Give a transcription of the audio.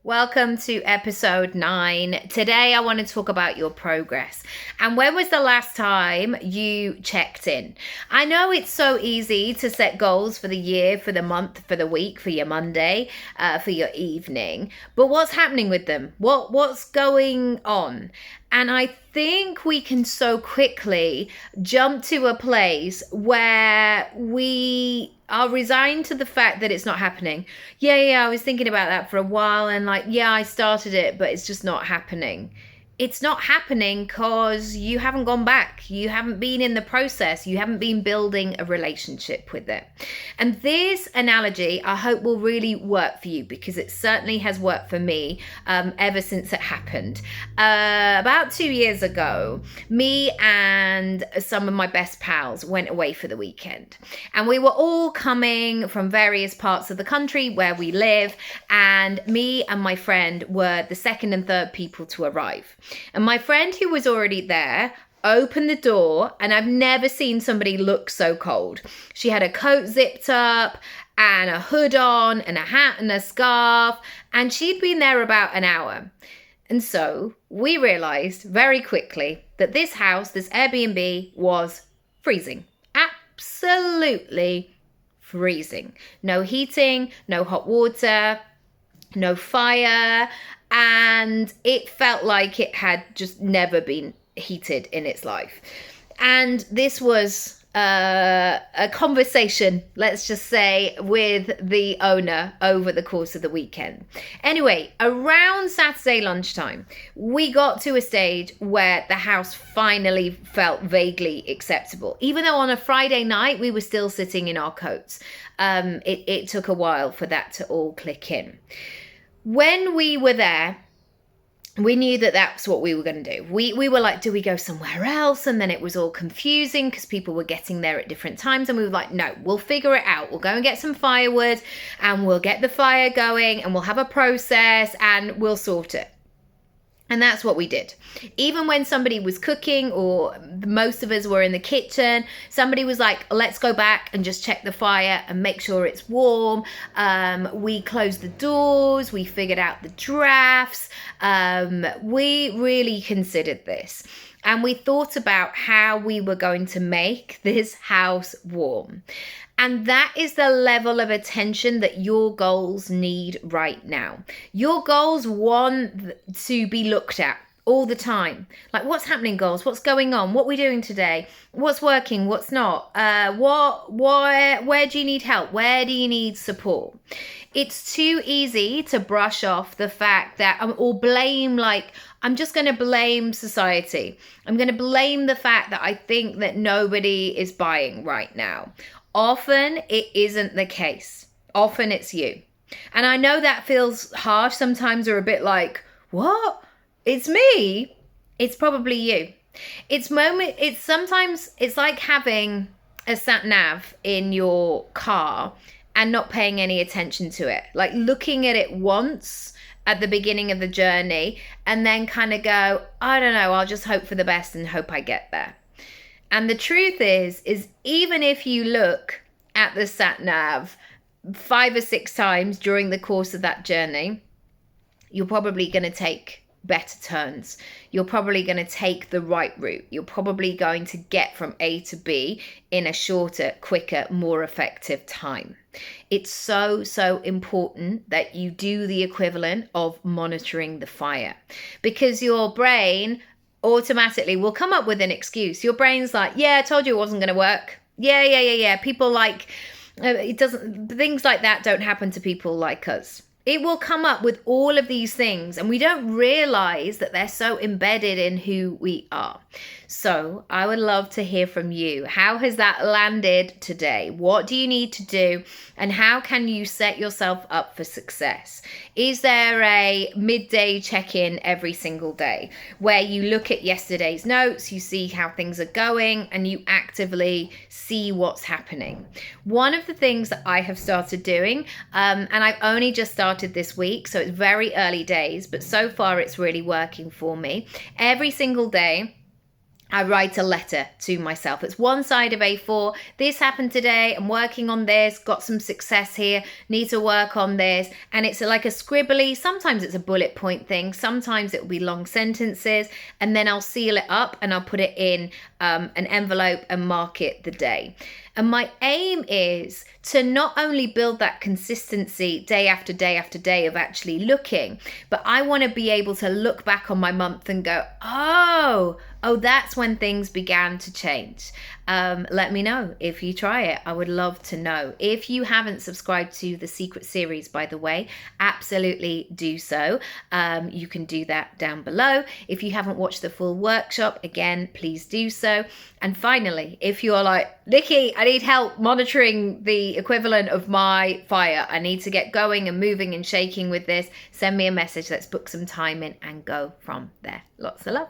Welcome to episode 9. Today I want to talk about your progress. And when was the last time you checked in? I know it's so easy to set goals for the year, for the month, for the week, for your Monday, for your evening. But what's happening with them? What's going on? And I think we can so quickly jump to a place where we are resigned to the fact that it's not happening. Yeah, I was thinking about that for a while and I started it, but it's just not happening. It's not happening because you haven't gone back. You haven't been in the process. You haven't been building a relationship with it. And this analogy, I hope, will really work for you because it certainly has worked for me ever since it happened. About 2 years ago, me and some of my best pals went away for the weekend. And we were all coming from various parts of the country where we live. And me and my friend were the second and third people to arrive. And my friend who was already there opened the door, and I've never seen somebody look so cold. She had a coat zipped up and a hood on and a hat and a scarf, and she'd been there about an hour. And so we realized very quickly that this house, this Airbnb, was freezing. Absolutely freezing. No heating, no hot water, no fire. And it felt like it had just never been heated in its life. And this was a conversation, let's just say, with the owner over the course of the weekend. Anyway, around Saturday lunchtime, we got to a stage where the house finally felt vaguely acceptable. Even though on a Friday night, we were still sitting in our coats. It took a while for that to all click in. When we were there, we knew that that's what we were going to do. We were like, do we go somewhere else? And then it was all confusing because people were getting there at different times. And we were like, no, we'll figure it out. We'll go and get some firewood and we'll get the fire going and we'll have a process and we'll sort it. And that's what we did. Even when somebody was cooking or most of us were in the kitchen, somebody was like, let's go back and just check the fire and make sure it's warm. We closed the doors. We figured out the drafts. We really considered this. And we thought about how we were going to make this house warm. And that is the level of attention that your goals need right now. Your goals want to be looked at all the time. Like, what's happening, goals? What's going on? What are we doing today? What's working? What's not? Where do you need help? Where do you need support? It's too easy to brush off the fact that, or blame, like, I'm just going to blame society. I'm going to blame the fact that I think that nobody is buying right now. Often it isn't the case. Often it's you. And I know that feels harsh sometimes, or a bit like, what? It's me? It's probably you. It's sometimes it's like having a sat nav in your car and not paying any attention to it. Like looking at it once at the beginning of the journey and then kind of go, I don't know, I'll just hope for the best and hope I get there. And the truth is even if you look at the sat nav 5 or 6 times during the course of that journey, you're probably going to take better turns. You're probably going to take the right route. You're probably going to get from A to B in a shorter, quicker, more effective time. It's so important that you do the equivalent of monitoring the fire, because your brain automatically will come up with an excuse. Your brain's like, yeah, I told you it wasn't going to work. Yeah. People like, things like that don't happen to people like us. It will come up with all of these things, and we don't realize that they're so embedded in who we are. So I would love to hear from you. How has that landed today? What do you need to do? And how can you set yourself up for success? Is there a midday check-in every single day where you look at yesterday's notes, you see how things are going, and you actively see what's happening? One of the things that I have started doing, and I've only just started this week, so it's very early days, but so far it's really working for me. Every single day, I write a letter to myself. It's one side of A4. This happened today. I'm working on this, got some success here, need to work on this. And it's like a scribbly, sometimes it's a bullet point thing. Sometimes it will be long sentences. And then I'll seal it up and I'll put it in an envelope and mark it the day. And my aim is to not only build that consistency day after day after day of actually looking, but I want to be able to look back on my month and go, oh, that's when things began to change. Let me know if you try it. I would love to know. If you haven't subscribed to the Secret series, by the way, absolutely do so. You can do that down below. If you haven't watched the full workshop, again, please do so. And finally, if you're like, Nikki, I need help monitoring the equivalent of my fire. I need to get going and moving and shaking with this. Send me a message. Let's book some time in and go from there. Lots of love.